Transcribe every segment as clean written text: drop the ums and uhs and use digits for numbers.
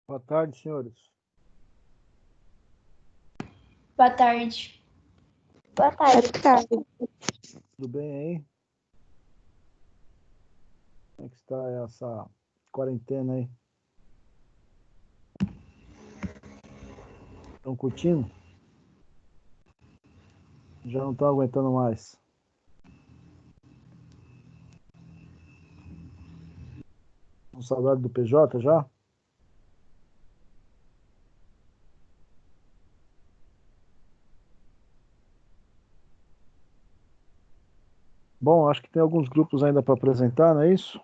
Boa tarde, senhores. Boa tarde. Boa tarde. Tudo bem aí? Como é que está essa quarentena aí? Estão curtindo? Já não estão aguentando mais. Com saudade do PJ já? Bom, acho que tem alguns grupos ainda para apresentar, não é isso?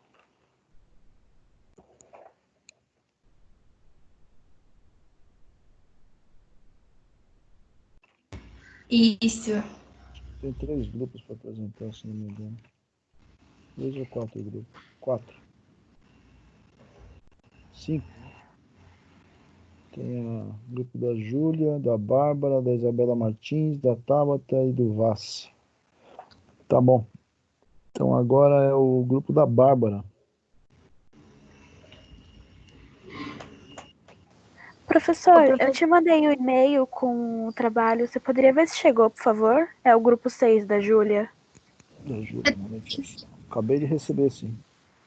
Isso. Tem 3 grupos para apresentar, se não me engano. 3 ou 4 grupos? 4. 5. Tem o grupo da Júlia, da Bárbara, da Isabela Martins, da Tabata e do Vassi. Tá bom. Então agora é o grupo da Bárbara. Professor, eu te mandei um e-mail com o trabalho. Você poderia ver se chegou, por favor? É o grupo 6 da Júlia. Da Júlia, acabei de receber, sim.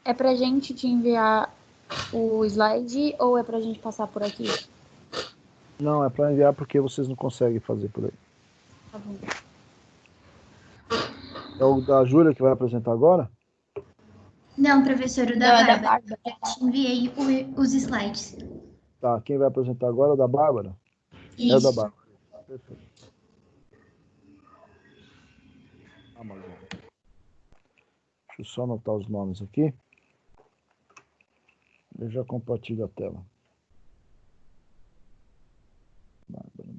É pra gente te enviar o slide ou é pra gente passar por aqui? Não, é para enviar porque vocês não conseguem fazer por aí. Tá bom. É o da Júlia que vai apresentar agora? Não, professor, o da Bárbara. Eu te enviei os slides. Tá, quem vai apresentar agora é o da Bárbara? Isso. É o da Bárbara. Perfeito. Amazon. Deixa eu só anotar os nomes aqui. Eu já compartilho a tela. Bárbara.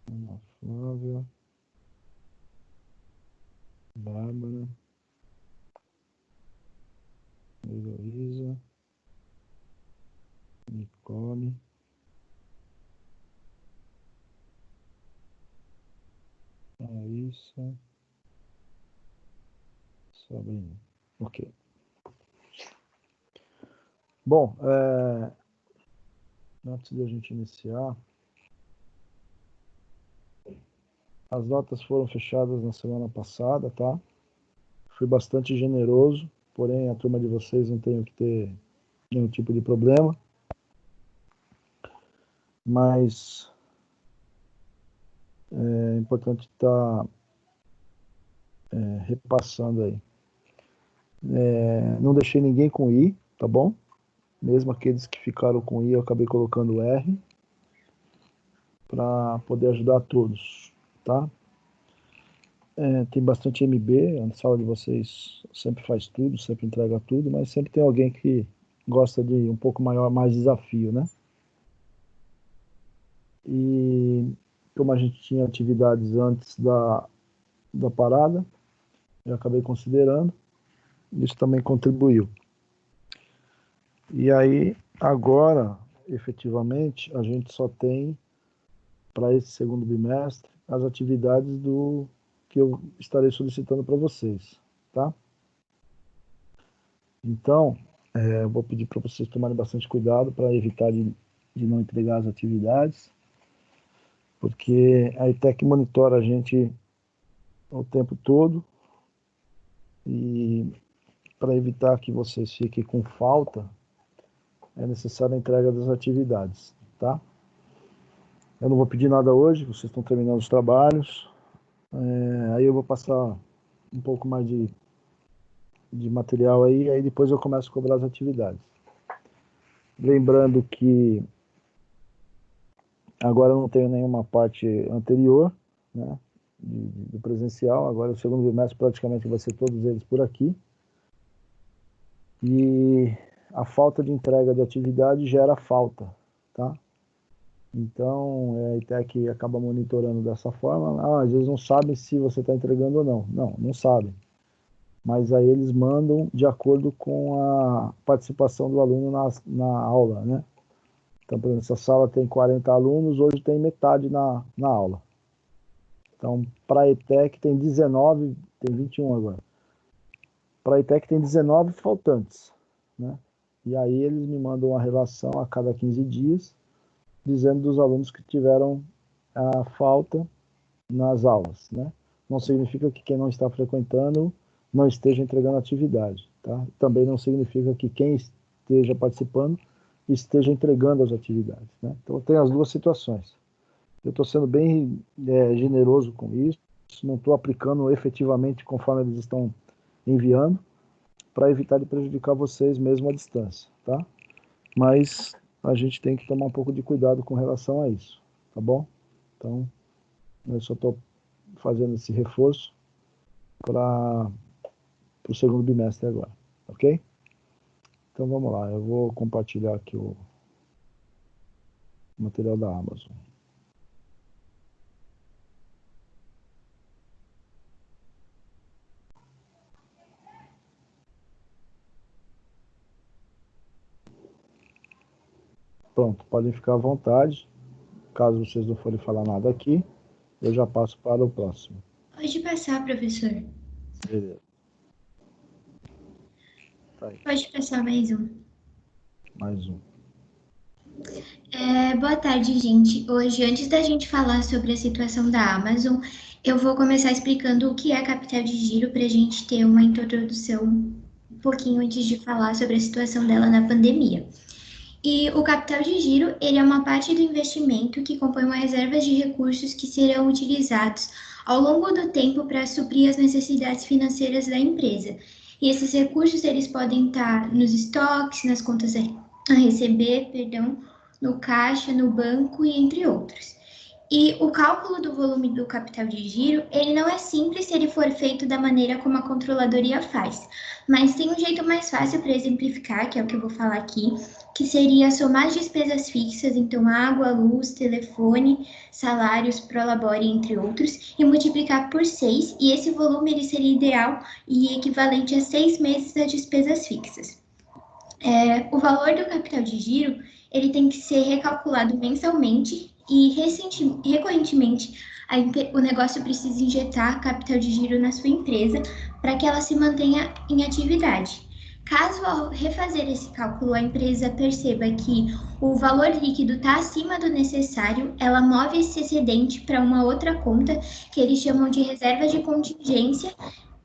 Ana Flávia. Bárbara. Heloísa. Nicole. Raíssa. Sabrina. Ok. Bom, antes de a gente iniciar, as notas foram fechadas na semana passada, tá? Fui bastante generoso, porém a turma de vocês não tem que ter nenhum tipo de problema. Mas é importante estar repassando aí. Não deixei ninguém com I, tá bom? Mesmo aqueles que ficaram com I, eu acabei colocando R para poder ajudar todos, tá? Tem bastante MB, a sala de vocês sempre faz tudo, sempre entrega tudo, mas sempre tem alguém que gosta de um pouco mais desafio, né? E como a gente tinha atividades antes da parada, eu acabei considerando, isso também contribuiu. E aí, agora, efetivamente, a gente só tem, para esse segundo bimestre, as atividades que eu estarei solicitando para vocês, tá? Então, eu vou pedir para vocês tomarem bastante cuidado para evitar de não entregar as atividades, porque a ETEC monitora a gente o tempo todo e para evitar que vocês fiquem com falta, é necessária a entrega das atividades, tá? Eu não vou pedir nada hoje, vocês estão terminando os trabalhos, aí eu vou passar um pouco mais de material aí depois eu começo a cobrar as atividades. Lembrando que agora eu não tenho nenhuma parte anterior, né, do presencial, agora o segundo bimestre praticamente vai ser todos eles por aqui. E a falta de entrega de atividade gera falta, tá? Então, a ETEC acaba monitorando dessa forma. Às vezes não sabem se você está entregando ou não. Não sabem. Mas aí eles mandam de acordo com a participação do aluno na aula, né? Então, por exemplo, essa sala tem 40 alunos, hoje tem metade na aula. Então, para a ETEC tem 19, tem 21 agora. Para a ETEC tem 19 faltantes, né? E aí eles me mandam uma relação a cada 15 dias, dizendo dos alunos que tiveram a falta nas aulas, né? Não significa que quem não está frequentando não esteja entregando atividade, tá? Também não significa que quem esteja participando esteja entregando as atividades, né? Então tem as duas situações. Eu estou sendo bem generoso com isso, não estou aplicando efetivamente conforme eles estão enviando, para evitar de prejudicar vocês mesmo à distância, tá? Mas a gente tem que tomar um pouco de cuidado com relação a isso, tá bom? Então, eu só estou fazendo esse reforço para o segundo bimestre agora, ok? Então vamos lá, eu vou compartilhar aqui o material da Amazon. Pronto, podem ficar à vontade. Caso vocês não forem falar nada aqui, eu já passo para o próximo. Pode passar, professor. Beleza. Tá aí, Pode passar mais um. mais um. Boa tarde, gente. Hoje, antes da gente falar sobre a situação da Amazon, eu vou começar explicando o que é capital de giro para a gente ter uma introdução um pouquinho antes de falar sobre a situação dela na pandemia. E o capital de giro, ele é uma parte do investimento que compõe uma reserva de recursos que serão utilizados ao longo do tempo para suprir as necessidades financeiras da empresa. E esses recursos, eles podem estar nos estoques, nas contas a receber, no caixa, no banco e entre outros. E o cálculo do volume do capital de giro, ele não é simples se ele for feito da maneira como a controladoria faz, mas tem um jeito mais fácil para exemplificar, que é o que eu vou falar aqui, que seria somar as despesas fixas, então água, luz, telefone, salários, prolabore, entre outros, e multiplicar por 6, e esse volume ele seria ideal e equivalente a 6 meses das despesas fixas. O valor do capital de giro, ele tem que ser recalculado mensalmente e recorrentemente o negócio precisa injetar capital de giro na sua empresa para que ela se mantenha em atividade. Caso ao refazer esse cálculo a empresa perceba que o valor líquido está acima do necessário, ela move esse excedente para uma outra conta que eles chamam de reserva de contingência,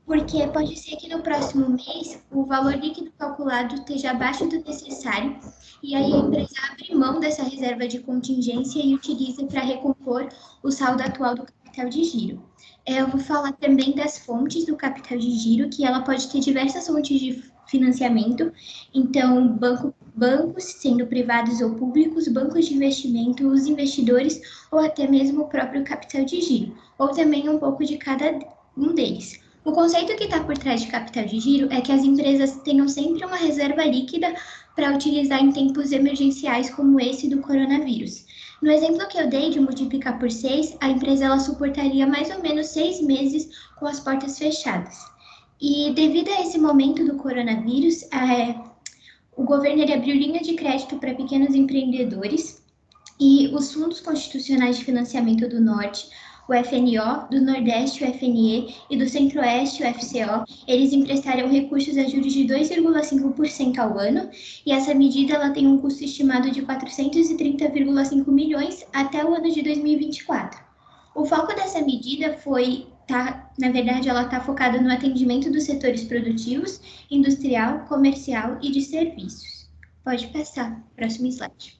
porque pode ser que no próximo mês o valor líquido calculado esteja abaixo do necessário e aí a empresa abre mão dessa reserva de contingência e utiliza para recompor o saldo atual do capital de giro. Eu vou falar também das fontes do capital de giro, que ela pode ter diversas fontes de financiamento, então bancos, sendo privados ou públicos, bancos de investimento, os investidores ou até mesmo o próprio capital de giro, ou também um pouco de cada um deles. O conceito que está por trás de capital de giro é que as empresas tenham sempre uma reserva líquida para utilizar em tempos emergenciais como esse do coronavírus. No exemplo que eu dei de multiplicar por 6, a empresa ela suportaria mais ou menos 6 meses com as portas fechadas. E devido a esse momento do coronavírus, o governo ele abriu linha de crédito para pequenos empreendedores e os fundos constitucionais de financiamento do Norte, o FNO, do Nordeste, o FNE, e do Centro-Oeste, o FCO, eles emprestarão recursos a juros de 2,5% ao ano, e essa medida ela tem um custo estimado de 430,5 milhões até o ano de 2024. O foco dessa medida na verdade, ela está focada no atendimento dos setores produtivos, industrial, comercial e de serviços. Pode passar, próximo slide.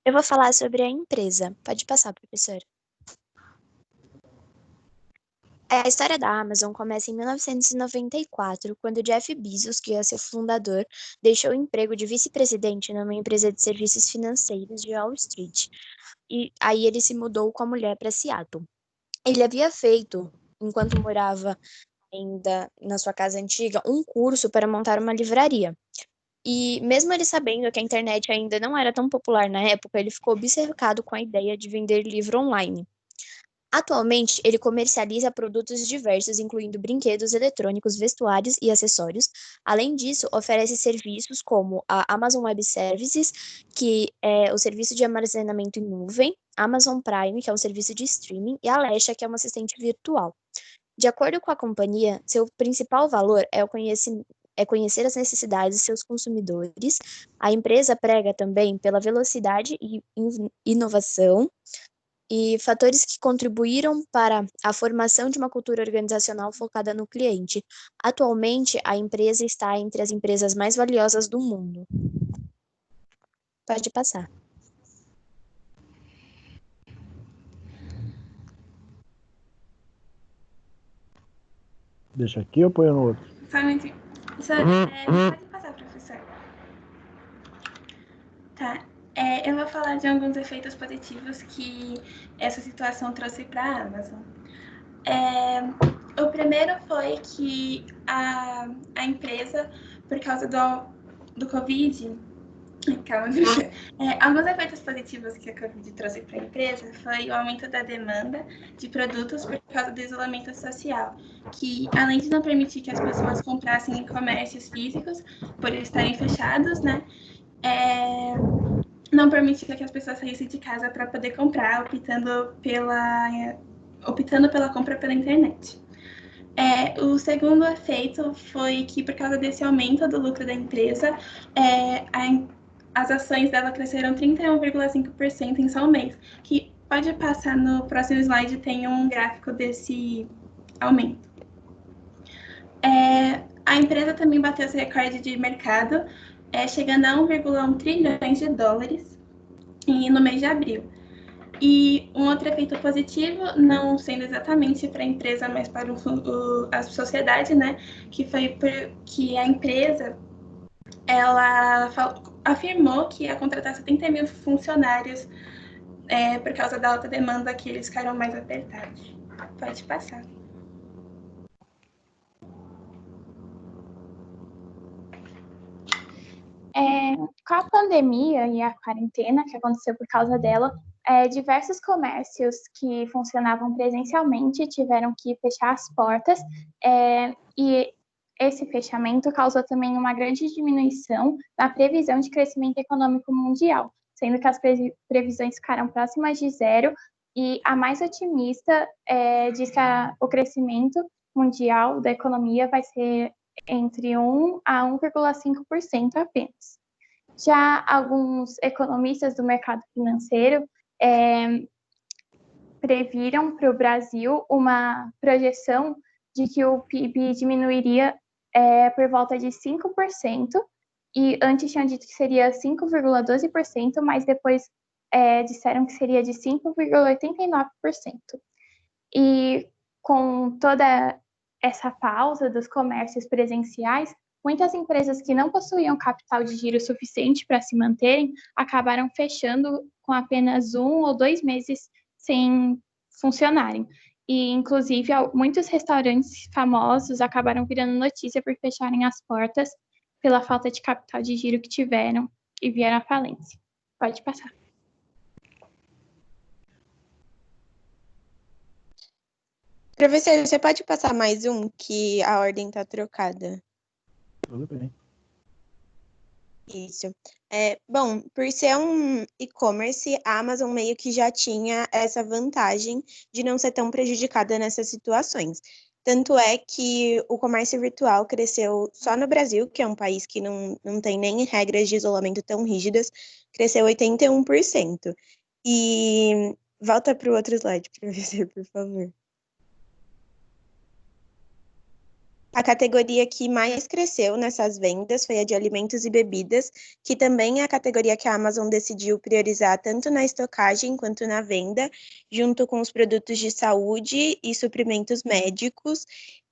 Eu vou falar sobre a empresa. Pode passar, professora. A história da Amazon começa em 1994, quando Jeff Bezos, que é seu fundador, deixou o emprego de vice-presidente numa empresa de serviços financeiros de Wall Street. E aí ele se mudou com a mulher para Seattle. Ele havia feito, enquanto morava ainda na sua casa antiga, um curso para montar uma livraria. E mesmo ele sabendo que a internet ainda não era tão popular na época, ele ficou obcecado com a ideia de vender livro online. Atualmente, ele comercializa produtos diversos, incluindo brinquedos eletrônicos, vestuários e acessórios. Além disso, oferece serviços como a Amazon Web Services, que é o serviço de armazenamento em nuvem, Amazon Prime, que é um serviço de streaming, e a Alexa, que é uma assistente virtual. De acordo com a companhia, seu principal valor é conhecer as necessidades de seus consumidores. A empresa prega também pela velocidade e inovação e fatores que contribuíram para a formação de uma cultura organizacional focada no cliente. Atualmente, a empresa está entre as empresas mais valiosas do mundo. Pode passar. Deixa aqui ou põe no outro? Só um minutinho. Pode passar, professor. Tá. Eu vou falar de alguns efeitos positivos que essa situação trouxe para a Amazon. O primeiro foi que a empresa, por causa do Covid, calma, alguns efeitos positivos que a Covid trouxe para a empresa foi o aumento da demanda de produtos por causa do isolamento social, que além de não permitir que as pessoas comprassem em comércios físicos, por estarem fechados, né, não permitia que as pessoas saíssem de casa para poder comprar, optando pela compra pela internet. O segundo efeito foi que, por causa desse aumento do lucro da empresa, as ações dela cresceram 31,5% em só um mês, que pode passar no próximo slide, tem um gráfico desse aumento. A empresa também bateu esse recorde de mercado, chegando a 1,1 trilhões de dólares no mês de abril. E um outro efeito positivo, não sendo exatamente para a empresa, mas para a sociedade, né, que foi porque a empresa ela afirmou que ia contratar 70 mil funcionários por causa da alta demanda, que eles ficaram mais apertados. Pode passar. Com a pandemia e a quarentena que aconteceu por causa dela, diversos comércios que funcionavam presencialmente tiveram que fechar as portas, e esse fechamento causou também uma grande diminuição na previsão de crescimento econômico mundial, sendo que as previsões ficaram próximas de zero, e a mais otimista diz que o crescimento mundial da economia vai ser entre 1 a 1,5% apenas. Já alguns economistas do mercado financeiro previram para o Brasil uma projeção de que o PIB diminuiria por volta de 5%, e antes tinham dito que seria 5,12%, mas depois disseram que seria de 5,89%. E com toda essa pausa dos comércios presenciais, muitas empresas que não possuíam capital de giro suficiente para se manterem acabaram fechando com apenas 1 ou 2 meses sem funcionarem. E, inclusive, muitos restaurantes famosos acabaram virando notícia por fecharem as portas pela falta de capital de giro que tiveram e vieram à falência. Pode passar. Professor, você pode passar mais um, que a ordem está trocada? Tudo bem. Isso. Bom, por ser um e-commerce, a Amazon meio que já tinha essa vantagem de não ser tão prejudicada nessas situações. Tanto é que o comércio virtual cresceu só no Brasil, que é um país que não tem nem regras de isolamento tão rígidas, cresceu 81%. E volta para o outro slide, professor, por favor. A categoria que mais cresceu nessas vendas foi a de alimentos e bebidas, que também é a categoria que a Amazon decidiu priorizar tanto na estocagem quanto na venda, junto com os produtos de saúde e suprimentos médicos.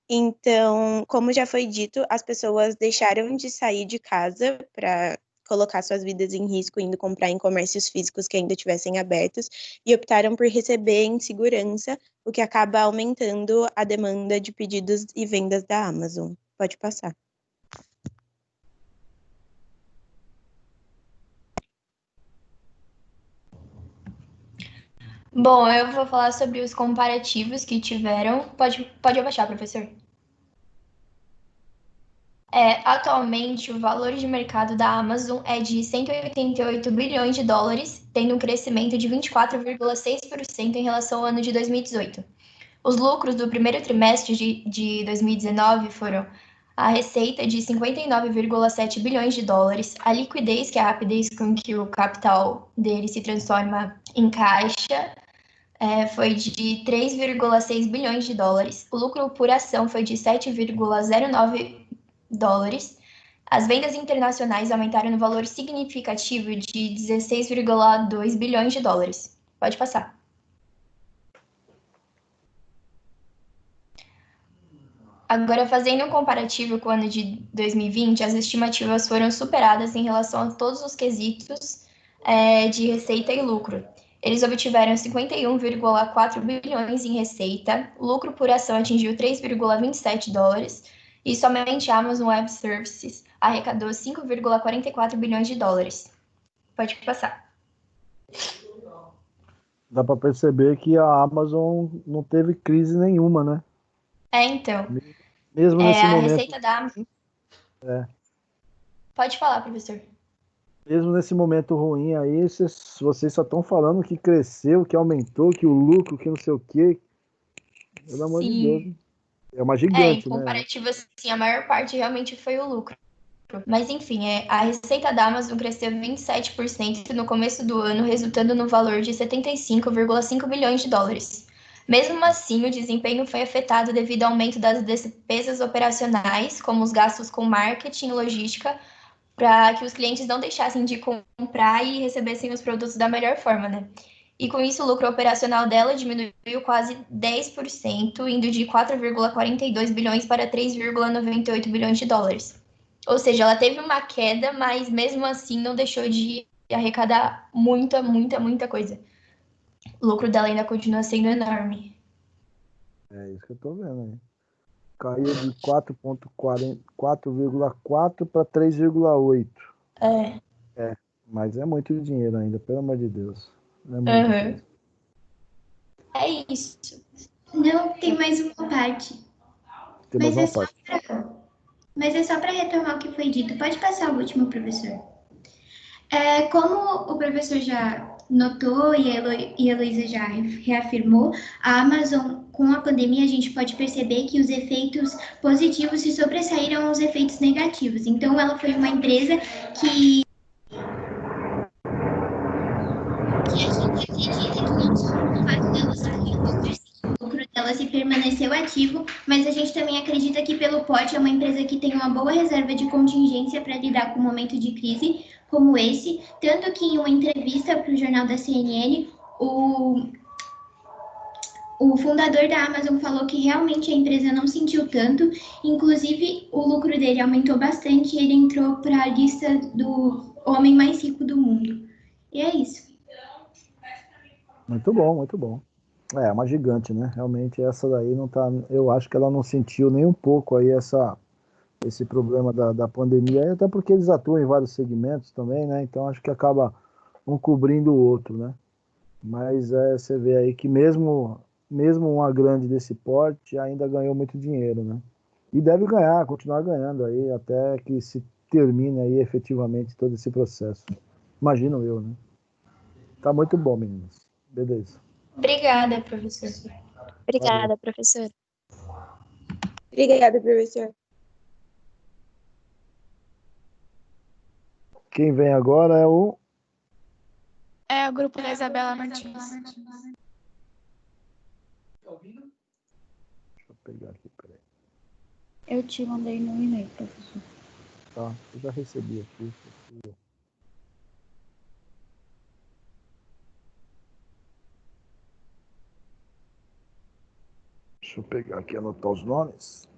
Então, como já foi dito, as pessoas deixaram de sair de casa para colocar suas vidas em risco indo comprar em comércios físicos que ainda estivessem abertos e optaram por receber em segurança, o que acaba aumentando a demanda de pedidos e vendas da Amazon. Pode passar. Bom, eu vou falar sobre os comparativos que tiveram. Pode abaixar, professor. Atualmente, o valor de mercado da Amazon é de 188 bilhões de dólares, tendo um crescimento de 24,6% em relação ao ano de 2018. Os lucros do primeiro trimestre de 2019 foram a receita de 59,7 bilhões de dólares, a liquidez, que é a rapidez com que o capital dele se transforma em caixa, foi de 3,6 bilhões de dólares, o lucro por ação foi de 7,09 dólares, as vendas internacionais aumentaram no valor significativo de 16,2 bilhões de dólares. Pode passar. Agora, fazendo um comparativo com o ano de 2020, as estimativas foram superadas em relação a todos os quesitos de receita e lucro. Eles obtiveram 51,4 bilhões em receita, o lucro por ação atingiu 3,27 dólares e somente a Amazon Web Services arrecadou 5,44 bilhões de dólares. Pode passar. Dá para perceber que a Amazon não teve crise nenhuma, né? Então. Mesmo nesse a momento. Receita da Amazon. Pode falar, professor. Mesmo nesse momento ruim aí, vocês só estão falando que cresceu, que aumentou, que o lucro, que não sei o quê. Pelo amor de Deus. É uma gigante, em né? comparativo, assim, a maior parte realmente foi o lucro. Mas, enfim, a receita da Amazon cresceu 27% no começo do ano, resultando no valor de 75,5 bilhões de dólares. Mesmo assim, o desempenho foi afetado devido ao aumento das despesas operacionais, como os gastos com marketing e logística, para que os clientes não deixassem de comprar e recebessem os produtos da melhor forma, né? E com isso, o lucro operacional dela diminuiu quase 10%, indo de 4,42 bilhões para 3,98 bilhões de dólares. Ou seja, ela teve uma queda, mas mesmo assim não deixou de arrecadar muita coisa. O lucro dela ainda continua sendo enorme. É isso que eu tô vendo aí. Caiu de 4,4 para 3,8. Mas é muito dinheiro ainda, pelo amor de Deus. É muita coisa. É isso. Não, tem mais uma parte. Tem mais uma parte. Mas é só para retomar o que foi dito. Pode passar o último, professor. Como o professor já notou e a Heloísa já reafirmou, a Amazon, com a pandemia, a gente pode perceber que os efeitos positivos se sobressaíram aos efeitos negativos. Então, ela foi uma empresa que a gente acredita que não só o fato dela se o lucro dela se permaneceu ativo, mas a gente também acredita que pelo porte é uma empresa que tem uma boa reserva de contingência para lidar com um momento de crise como esse, tanto que em uma entrevista para o jornal da CNN, o fundador da Amazon falou que realmente a empresa não sentiu tanto, inclusive o lucro dele aumentou bastante e ele entrou para a lista do homem mais rico do mundo. E é isso. Muito bom, muito bom. É uma gigante, né? Realmente essa daí não tá. Eu acho que ela não sentiu nem um pouco aí esse problema da pandemia, até porque eles atuam em vários segmentos também, né? Então acho que acaba um cobrindo o outro, né? Mas você vê aí que mesmo uma grande desse porte ainda ganhou muito dinheiro, né? E deve ganhar, continuar ganhando aí até que se termine aí efetivamente todo esse processo. Imagino eu, né? Tá muito bom, meninas. Beleza. Obrigada, professor. Obrigada, professor. Obrigada, professor. Quem vem agora é o grupo da Isabela Martins. Deixa eu pegar aqui, peraí. Eu te mandei no e-mail, professor. Tá, eu já recebi aqui. Deixa eu pegar aqui e anotar os nomes.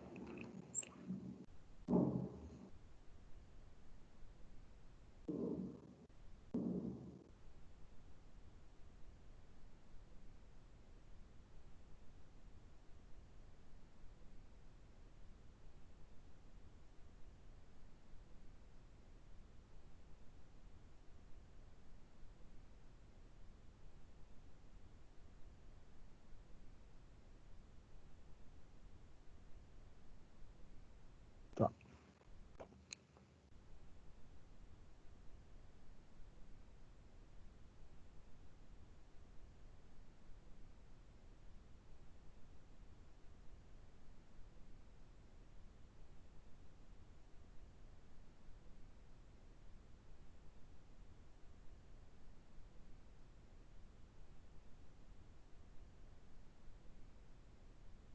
Tá.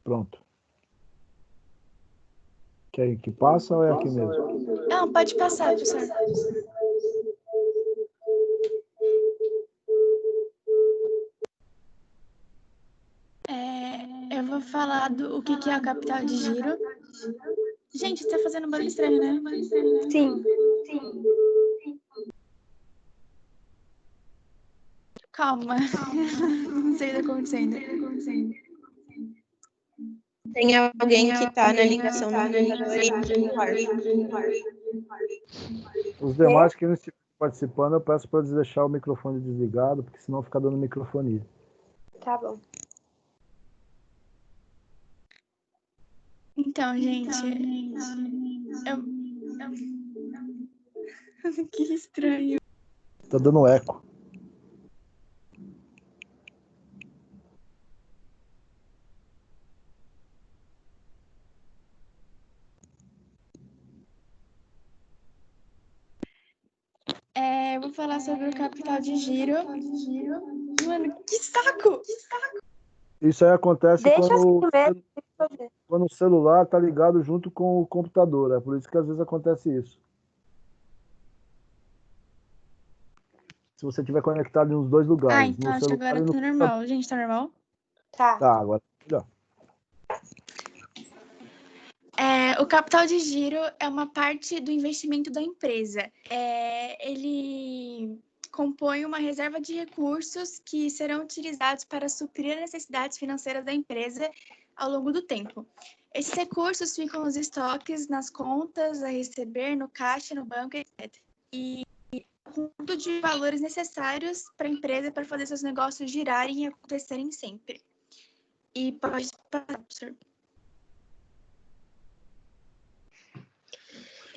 Pronto. Quer que passa ou é aqui mesmo? Não, pode passar, professor. Eu vou falar o que é a capital de giro. Gente, tá fazendo barulho estranho, né? Sim. Calma. Não sei o que tá acontecendo. Tem alguém que está na ligação do computador e Os demais que não estiverem participando, eu peço para eles deixar o microfone desligado, porque senão fica dando microfonia. Tá bom. Então, gente, que estranho. Tá dando eco. Eu vou falar sobre o capital de giro. Mano, que saco! Isso aí acontece Deixa assim mesmo. quando o celular tá ligado junto com o computador. É por isso que às vezes acontece isso. Se você tiver conectado nos dois lugares. Então no acho que celular agora e no tá normal. Gente, tá normal? Tá. Tá, agora tá melhor. O capital de giro é uma parte do investimento da empresa. Ele compõe uma reserva de recursos que serão utilizados para suprir as necessidades financeiras da empresa ao longo do tempo. Esses recursos ficam nos estoques, nas contas a receber, no caixa, no banco, etc. E conjunto de valores necessários para a empresa para fazer seus negócios girarem e acontecerem sempre. E pode passar, professor.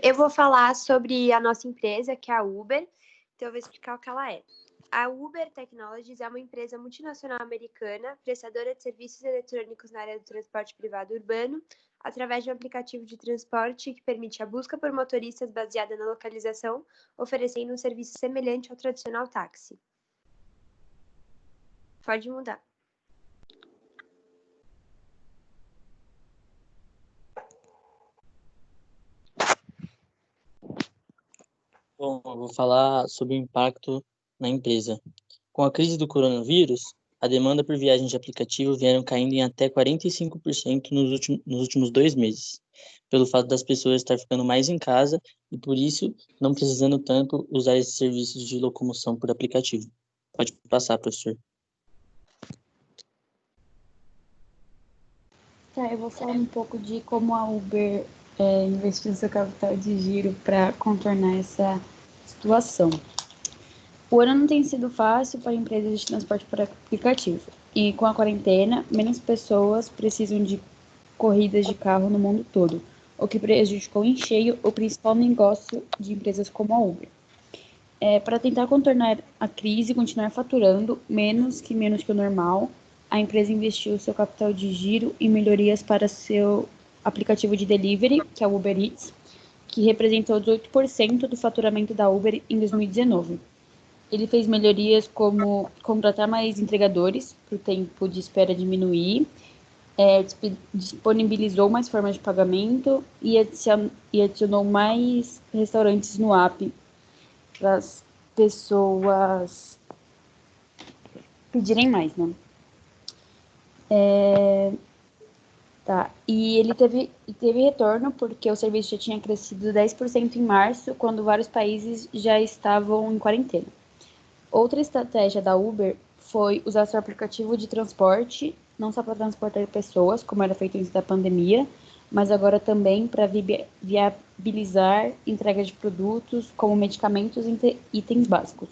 Eu vou falar sobre a nossa empresa, que é a Uber. Então, eu vou explicar o que ela é. A Uber Technologies é uma empresa multinacional americana, prestadora de serviços eletrônicos na área do transporte privado urbano, através de um aplicativo de transporte que permite a busca por motoristas baseada na localização, oferecendo um serviço semelhante ao tradicional táxi. Pode mudar. Bom, eu vou falar sobre o impacto na empresa. Com a crise do coronavírus, a demanda por viagens de aplicativo vieram caindo em até 45% nos últimos 2 meses, pelo fato das pessoas estar ficando mais em casa e, por isso, não precisando tanto usar esses serviços de locomoção por aplicativo. Pode passar, professor. Tá, eu vou falar um pouco de como a Uber investiu seu capital de giro para contornar essa situação. O ano não tem sido fácil para empresas de transporte por aplicativo. E com a quarentena, menos pessoas precisam de corridas de carro no mundo todo, o que prejudicou em cheio o principal negócio de empresas como a Uber. Para tentar contornar a crise e continuar faturando menos que o normal, a empresa investiu seu capital de giro em melhorias para seu aplicativo de delivery, que é o Uber Eats, que representou 18% do faturamento da Uber em 2019. Ele fez melhorias como contratar mais entregadores para o tempo de espera diminuir, disponibilizou mais formas de pagamento e adicionou mais restaurantes no app para as pessoas pedirem mais, né? E ele teve retorno porque o serviço já tinha crescido 10% em março, quando vários países já estavam em quarentena. Outra estratégia da Uber foi usar seu aplicativo de transporte, não só para transportar pessoas, como era feito antes da pandemia, mas agora também para viabilizar entrega de produtos, como medicamentos e itens básicos.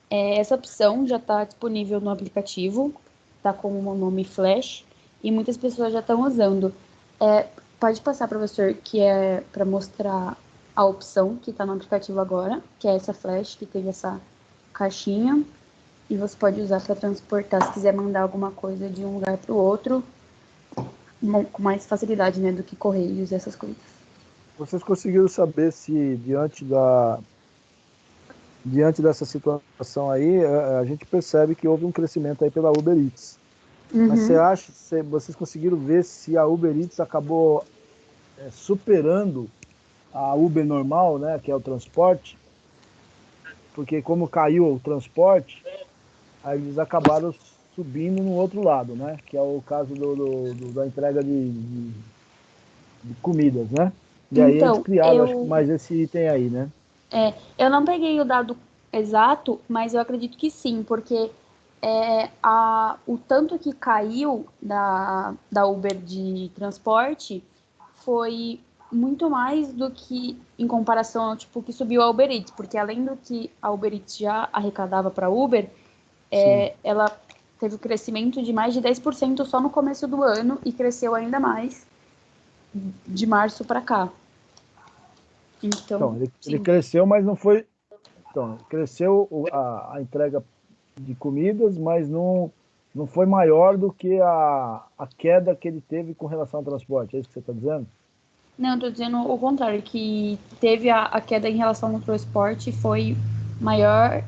Essa opção já está disponível no aplicativo, está com o nome Flash, e muitas pessoas já estão usando. Pode passar, professor, que é para mostrar a opção que está no aplicativo agora, que é essa flash, que tem essa caixinha, e você pode usar para transportar, se quiser mandar alguma coisa de um lugar para o outro, com mais facilidade, né, do que correios e essas coisas. Vocês conseguiram saber se diante dessa situação aí, a gente percebe que houve um crescimento aí pela Uber Eats. Mas vocês conseguiram ver se a Uber Eats acabou superando a Uber normal, né, que é o transporte? Porque como caiu o transporte, aí eles acabaram subindo no outro lado, né? Que é o caso da entrega de comidas, né? E aí eles Então, criaram, acho que mais esse item aí, né? eu não peguei o dado exato, mas eu acredito que sim, porque o tanto que caiu da Uber de transporte foi muito mais do que em comparação ao tipo que subiu a Uber Eats, porque além do que a Uber Eats já arrecadava para a Uber, ela teve um crescimento de mais de 10% só no começo do ano e cresceu ainda mais de março para cá. Então, ele cresceu, mas não foi... Então, cresceu a entrega de comidas, mas não foi maior do que a queda que ele teve com relação ao transporte. É isso que você está dizendo? Não, estou dizendo o contrário, que teve a queda em relação ao transporte foi maior,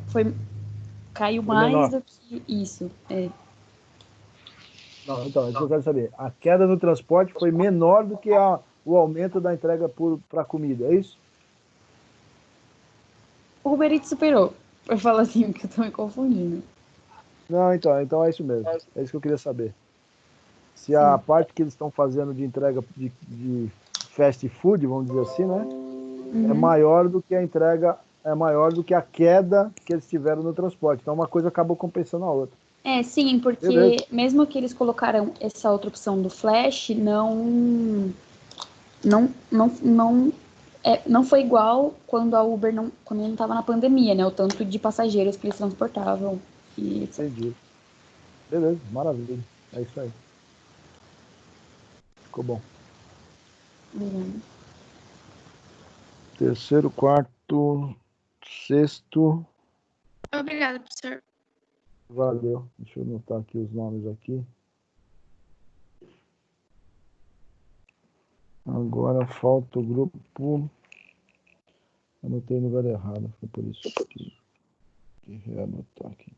caiu mais menor do que isso. Não, então, é isso que eu quero saber. A queda no transporte foi menor do que o aumento da entrega para comida, é isso? O Uber Eats superou. Eu falo assim, porque eu tô me confundindo. Não, então é isso mesmo. É isso que eu queria saber. Se a parte que eles estão fazendo de entrega de fast food, vamos dizer assim, né? É maior do que a entrega, é maior do que a queda que eles tiveram no transporte. Então uma coisa acabou compensando a outra. Sim, porque Beleza. mesmo que eles colocaram essa outra opção do Flash, não foi igual quando a Uber quando não estava na pandemia, né? O tanto de passageiros que eles transportavam e etc. Entendi. Beleza, maravilha. É isso aí. Ficou bom. Terceiro, quarto, sexto. Obrigada, professor. Valeu. Deixa eu anotar aqui os nomes aqui. Agora falta o grupo. Anotei no lugar errado, foi por isso que reanotar aqui.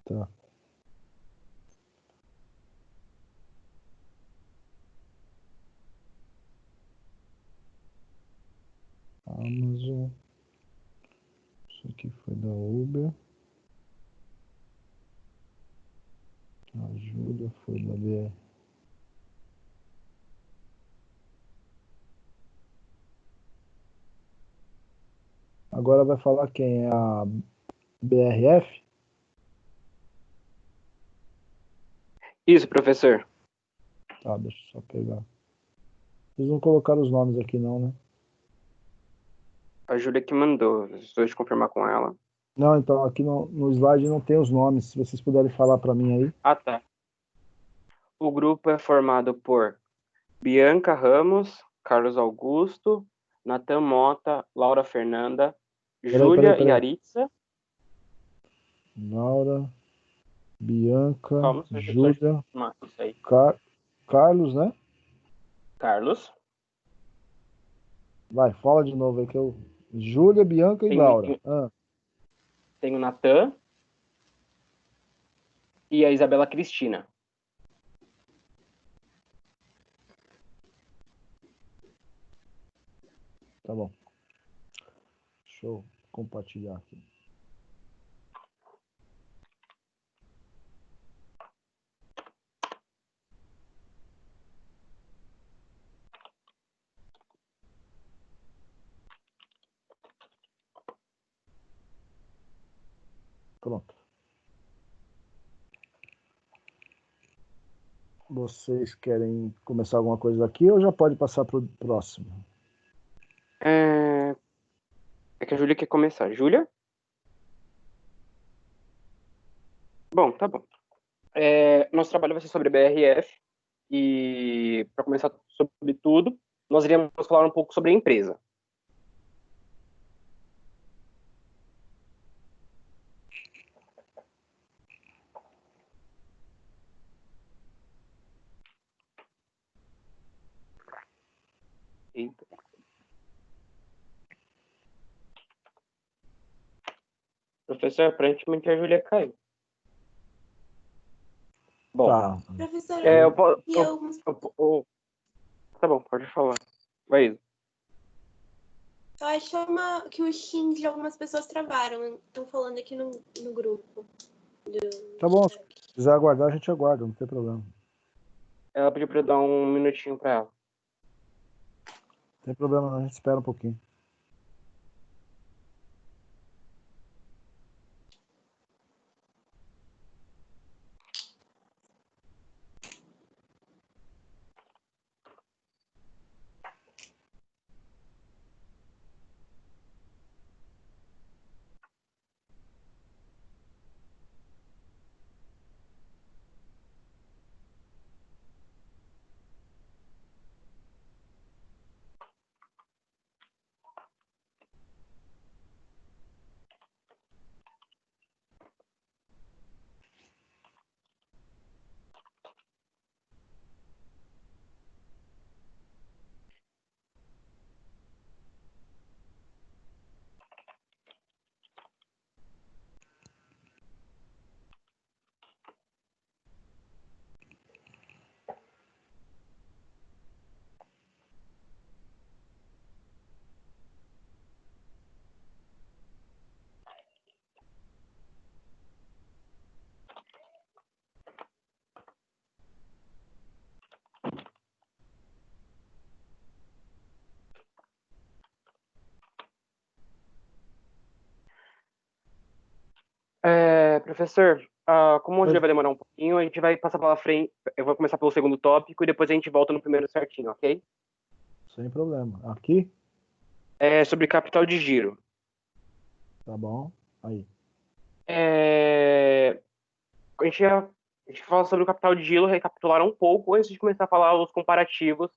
Tá. Amazon. Isso aqui foi da Uber. A Júlia foi da BR. Agora vai falar quem? É a BRF? Isso, professor. Tá, deixa eu só pegar. Vocês não colocaram os nomes aqui não, né? A Júlia que mandou. Estou de confirmar com ela. Não, então aqui no slide não tem os nomes. Se vocês puderem falar para mim aí. Ah, tá. O grupo é formado por Bianca Ramos, Carlos Augusto, Natan Mota, Laura Fernanda, Júlia e Aritza. Laura, Bianca, Calma, Júlia, isso aí. Carlos, né? Carlos. Vai, fala de novo aí que eu... Júlia, Bianca e Laura. Tem o Natan e a Isabela Cristina. Tá bom. Deixa eu compartilhar aqui. Pronto. Vocês querem começar alguma coisa aqui ou já pode passar para o próximo? É que a Júlia quer começar. Júlia? Bom, tá bom. Nosso trabalho vai ser sobre BRF e, para começar sobre tudo, nós iremos falar um pouco sobre a empresa. Eita. Professor, aparentemente a Júlia caiu. Bom, Tá. Professor, tá bom, pode falar. Vai, Isa. eu acho que o Shin de algumas pessoas travaram. Estão falando aqui no grupo. Tá bom, se quiser aguardar, a gente aguarda, não tem problema. Ela pediu para eu dar um minutinho para ela. Não tem problema, não, a gente espera um pouquinho. Professor, como hoje vai demorar um pouquinho, a gente vai passar pela frente. Eu vou começar pelo segundo tópico e depois a gente volta no primeiro certinho, ok? Sem problema. Aqui? É sobre capital de giro. Tá bom. Aí. A gente fala sobre o capital de giro, recapitular um pouco antes de começar a falar os comparativos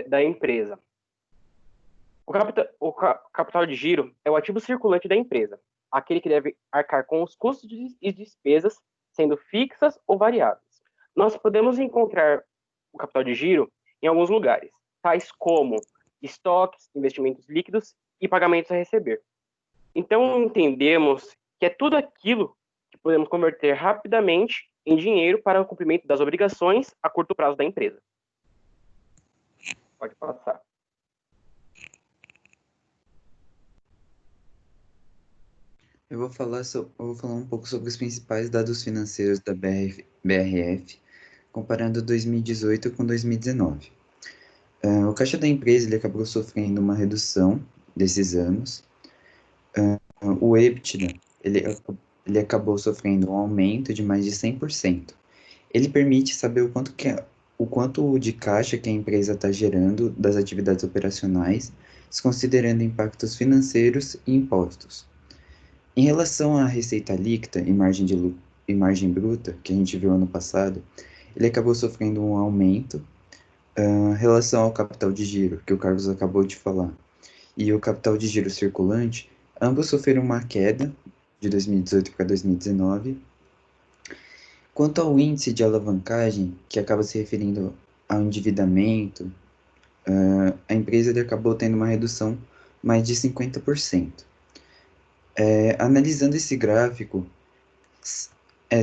da empresa. O capital de giro é o ativo circulante da empresa, aquele que deve arcar com os custos e despesas, sendo fixas ou variáveis. Nós podemos encontrar o capital de giro em alguns lugares, tais como estoques, investimentos líquidos e pagamentos a receber. Então, entendemos que é tudo aquilo que podemos converter rapidamente em dinheiro para o cumprimento das obrigações a curto prazo da empresa. Pode passar. Eu vou falar um pouco sobre os principais dados financeiros da BRF, comparando 2018 com 2019. O caixa da empresa ele acabou sofrendo uma redução desses anos. O EBITDA ele acabou sofrendo um aumento de mais de 100%. Ele permite saber o quanto de caixa que a empresa está gerando das atividades operacionais, desconsiderando impactos financeiros e impostos. Em relação à receita líquida e margem bruta, que a gente viu ano passado, ele acabou sofrendo um aumento. Em relação ao capital de giro, que o Carlos acabou de falar, e o capital de giro circulante, ambos sofreram uma queda de 2018 para 2019. Quanto ao índice de alavancagem, que acaba se referindo ao endividamento, a empresa acabou tendo uma redução mais de 50%. Analisando esse gráfico,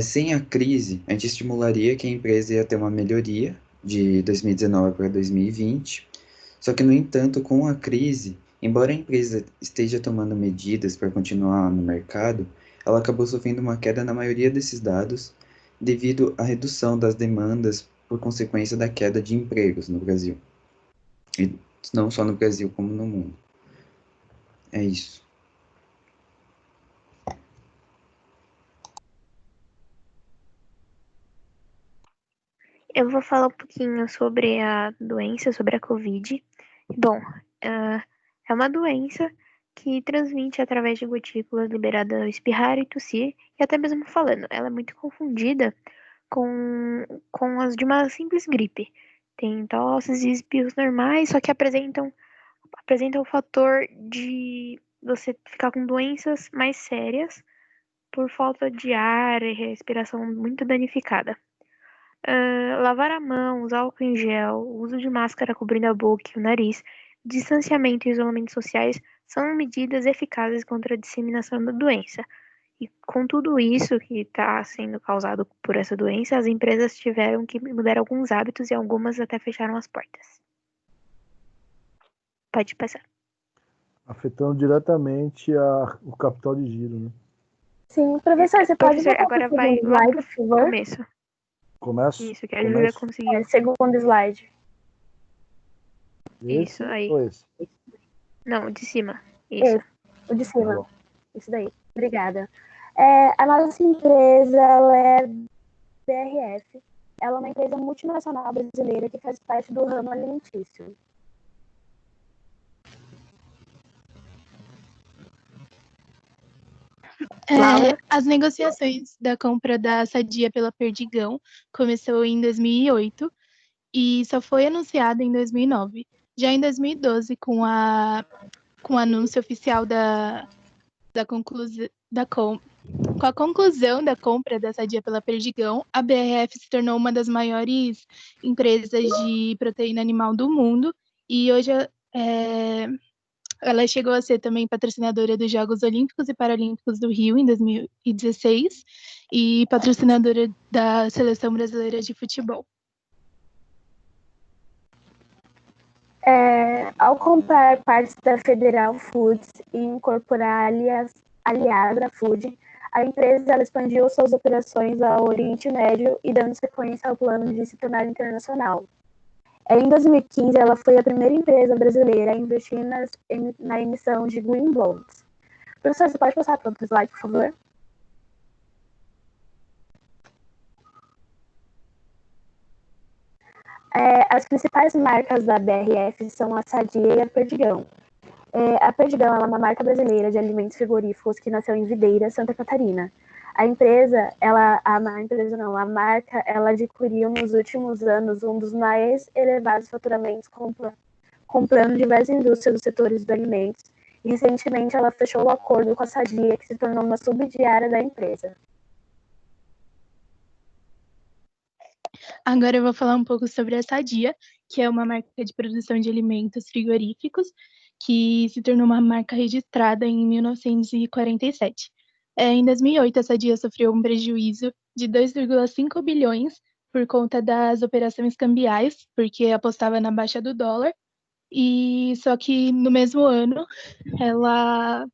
sem a crise, a gente estimularia que a empresa ia ter uma melhoria de 2019 para 2020, só que, no entanto, com a crise, embora a empresa esteja tomando medidas para continuar no mercado, ela acabou sofrendo uma queda na maioria desses dados devido à redução das demandas por consequência da queda de empregos no Brasil. E não só no Brasil, como no mundo. É isso. Eu vou falar um pouquinho sobre a doença, sobre a Covid. Bom, é uma doença que transmite através de gotículas liberadas ao espirrar e tossir, e até mesmo falando. Ela é muito confundida com as de uma simples gripe. Tem tosses e espirros normais, só que apresentam o fator de você ficar com doenças mais sérias por falta de ar e respiração muito danificada. Lavar a mão, usar álcool em gel, uso de máscara cobrindo a boca e o nariz, distanciamento e isolamento sociais são medidas eficazes contra a disseminação da doença. E com tudo isso que está sendo causado por essa doença, as empresas tiveram que mudar alguns hábitos e algumas até fecharam as portas. Pode passar. Afetando diretamente o capital de giro, né? Sim, professor, você pode Professor, botar agora o segundo vai lá slide, pro por favor? começo. Começo? Isso, que a Júlia conseguiu. Segundo slide. Isso, aí. Ou esse? Não, o de cima. Isso. Esse, o de cima. Isso daí. Obrigada. A nossa empresa, ela é BRF. Ela é uma empresa multinacional brasileira que faz parte do ramo alimentício. As negociações da compra da Sadia pela Perdigão começou em 2008 e só foi anunciada em 2009. Já em 2012, com o anúncio oficial com a conclusão da compra da Sadia pela Perdigão, a BRF se tornou uma das maiores empresas de proteína animal do mundo e hoje ela chegou a ser também patrocinadora dos Jogos Olímpicos e Paralímpicos do Rio em 2016 e patrocinadora da Seleção Brasileira de Futebol. Ao comprar partes da Federal Foods e incorporar a Aliagra Food, a empresa ela expandiu suas operações ao Oriente Médio e dando sequência ao plano de se tornar internacional. Em 2015, ela foi a primeira empresa brasileira a investir na emissão de Green Bonds. Professor, você pode passar para outro slide, por favor? As principais marcas da BRF são a Sadia e a Perdigão. A Perdigão é uma marca brasileira de alimentos frigoríficos que nasceu em Videira, Santa Catarina. A marca, ela adquiriu nos últimos anos um dos mais elevados faturamentos comprando diversas indústrias dos setores de alimentos. E recentemente ela fechou o acordo com a Sadia, que se tornou uma subsidiária da empresa. Agora eu vou falar um pouco sobre a Sadia, que é uma marca de produção de alimentos frigoríficos, que se tornou uma marca registrada em 1947. Em 2008, a Sadia sofreu um prejuízo de 2,5 bilhões por conta das operações cambiais, porque apostava na baixa do dólar, e só que no mesmo ano ela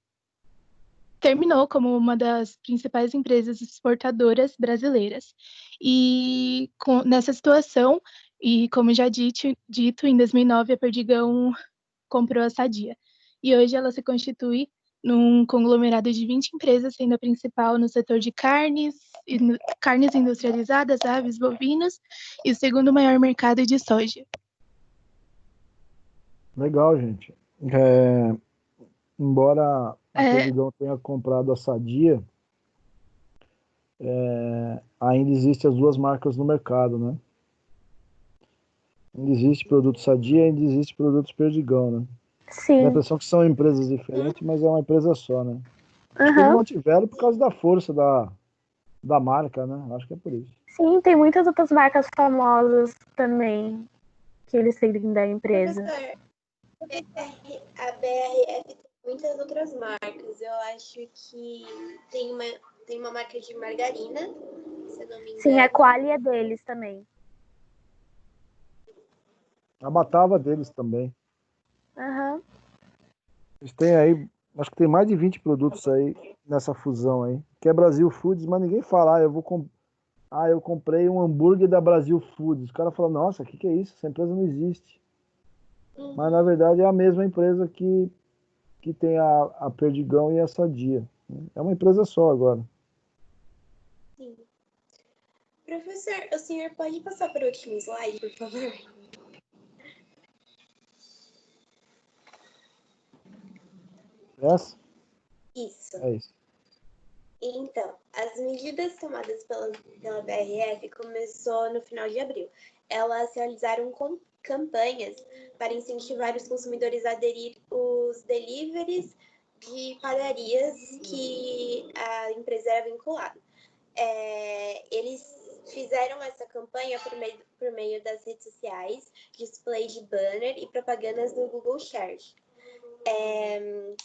terminou como uma das principais empresas exportadoras brasileiras. E nessa situação, e como já dito, em 2009, a Perdigão comprou a Sadia. E hoje ela se constitui num conglomerado de 20 empresas, sendo a principal no setor de carnes industrializadas, aves, bovinos, e o segundo maior mercado de soja. Legal, gente. Embora a Perdigão tenha comprado a Sadia, ainda existem as duas marcas no mercado, né? Ainda existe produto Sadia, ainda existe produtos Perdigão, né? Sim. Dá a impressão que são empresas diferentes, mas é uma empresa só, né? Acho que eles mantiveram por causa da força da marca, né? Acho que é por isso. Sim, tem muitas outras marcas famosas também que eles seguem da empresa. Professor, a BRF tem muitas outras marcas. Eu acho que tem uma marca de margarina, se eu não me engano. Sim, a Qualy é deles também. A Batava deles também. Eles têm aí, acho que tem mais de 20 produtos aí nessa fusão aí. Que é Brasil Foods, mas ninguém fala, eu comprei um hambúrguer da Brasil Foods. Os caras falam, nossa, o que é isso? Essa empresa não existe. Mas na verdade é a mesma empresa que tem a Perdigão e a Sadia. É uma empresa só agora. Sim. Professor, o senhor pode passar para o último slide, por favor? Essa? Isso. É isso. Então, as medidas tomadas pela BRF começou no final de abril. Elas realizaram campanhas para incentivar os consumidores a aderir os deliveries de padarias que a empresa era vinculada. Eles fizeram essa campanha por meio das redes sociais, display de banner e propagandas no Google Search,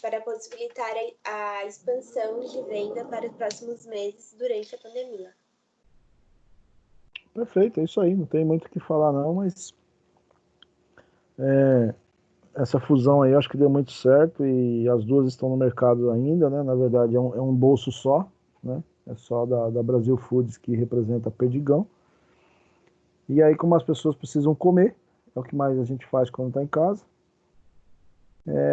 para possibilitar a expansão de venda para os próximos meses durante a pandemia. Perfeito, é isso aí. Não tem muito o que falar não, mas essa fusão aí eu acho que deu muito certo e as duas estão no mercado ainda, né? Na verdade é um bolso só, né? É só da Brasil Foods que representa a Perdigão. E aí, como as pessoas precisam comer, é o que mais a gente faz quando está em casa.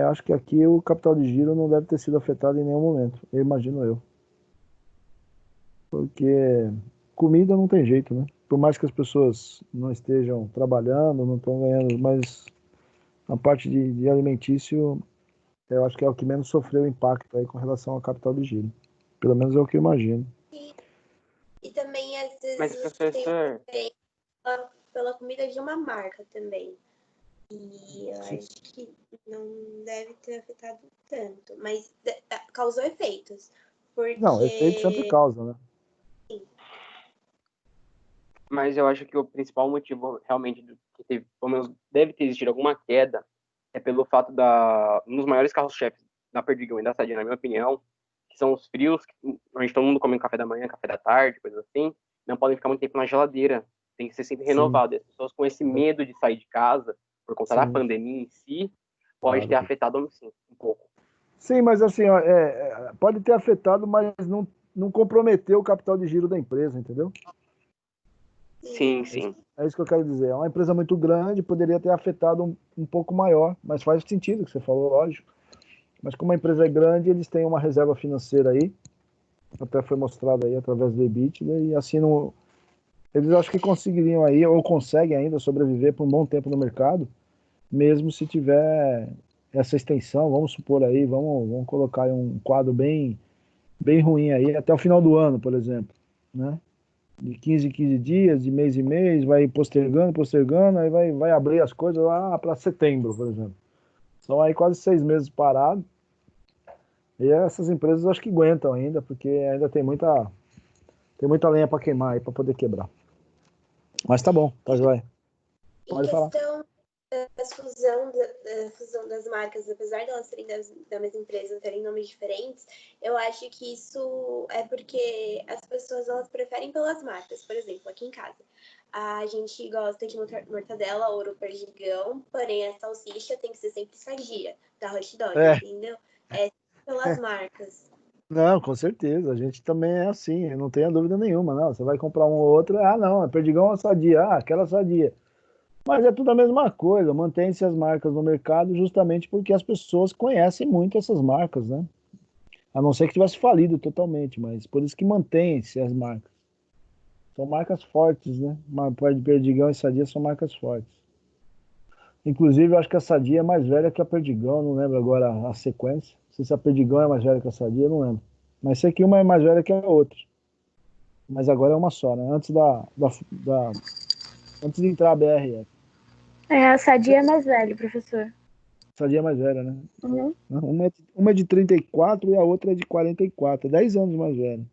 Acho que aqui o capital de giro não deve ter sido afetado em nenhum momento, eu imagino eu. Porque comida não tem jeito, né? Por mais que as pessoas não estejam trabalhando, não estão ganhando, mas a parte de alimentício, eu acho que é o que menos sofreu impacto aí com relação ao capital de giro. Pelo menos é o que eu imagino. E também, às vezes, Mas, professor, tem pela comida de uma marca também. E eu acho que não deve ter afetado tanto, mas causou efeitos. Porque... Não, efeito sempre causa, né? Sim. mas eu acho que o principal motivo realmente que teve, pelo menos deve ter existido alguma queda, é pelo fato um dos maiores carros-chefes da Perdigão e da Sadia, na minha opinião, que são os frios, que a gente todo mundo come café da manhã, café da tarde, coisas assim, não podem ficar muito tempo na geladeira, tem que ser sempre renovado. E as pessoas com esse medo de sair de casa, por conta da pandemia em si, pode ter afetado, sim, um pouco. Sim, mas assim, ó, pode ter afetado, mas não comprometeu o capital de giro da empresa, entendeu? Sim, sim. É isso que eu quero dizer. É uma empresa muito grande, poderia ter afetado um pouco maior, mas faz sentido o que você falou, lógico. Mas como a empresa é grande, eles têm uma reserva financeira aí, até foi mostrado aí através do EBITDA, e assim eles acho que conseguiriam aí, ou conseguem ainda sobreviver por um bom tempo no mercado, mesmo se tiver essa extensão, vamos supor aí, vamos colocar aí um quadro bem ruim aí, até o final do ano, por exemplo, né? De 15 em 15 dias, de mês em mês, vai postergando, aí vai abrir as coisas lá para setembro, por exemplo. São aí quase 6 meses parados. E essas empresas acho que aguentam ainda, porque ainda tem muita lenha para queimar aí, para poder quebrar. Mas tá bom, tá joia. Pode falar. Em questão da fusão das marcas, apesar de elas serem da mesma empresa, terem nomes diferentes, eu acho que isso é porque as pessoas elas preferem pelas marcas. Por exemplo, aqui em casa, a gente gosta de mortadela, ouro, perdigão, porém a salsicha tem que ser sempre Sadia, da Hot Dog, entendeu? É pelas marcas. Não, com certeza, a gente também é assim, não tenha dúvida nenhuma, não. Você vai comprar um ou outro, não, é Perdigão ou Sadia, aquela Sadia. Mas é tudo a mesma coisa, mantém-se as marcas no mercado justamente porque as pessoas conhecem muito essas marcas, né? A não ser que tivesse falido totalmente, mas por isso que mantém-se as marcas. São marcas fortes, né? Perdigão e Sadia são marcas fortes. Inclusive, eu acho que a Sadia é mais velha que a Perdigão, não lembro agora a sequência. Não sei se a Perdigão é mais velha que a Sadia, não lembro. Mas sei que uma é mais velha que a outra. Mas agora é uma só, né? Antes de entrar a BRF. A Sadia é mais velha, professor. Sadia é mais velha, né? Uhum. Uma é de 34 e a outra é de 44. 10 anos mais velha.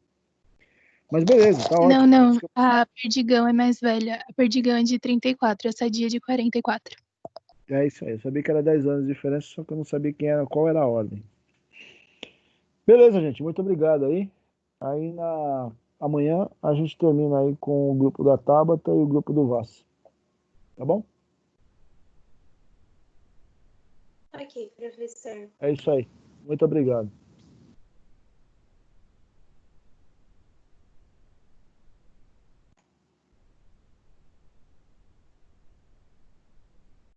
Mas beleza, tá ótimo. Não, a Perdigão é mais velha. A Perdigão é de 34, a Sadia é de 44. É isso aí. Eu sabia que era 10 anos de diferença, só que eu não sabia qual era a ordem. Beleza, gente. Muito obrigado aí. Aí amanhã a gente termina aí com o grupo da Tabata e o grupo do Vaz. Tá bom? Ok, professor. É isso aí. Muito obrigado.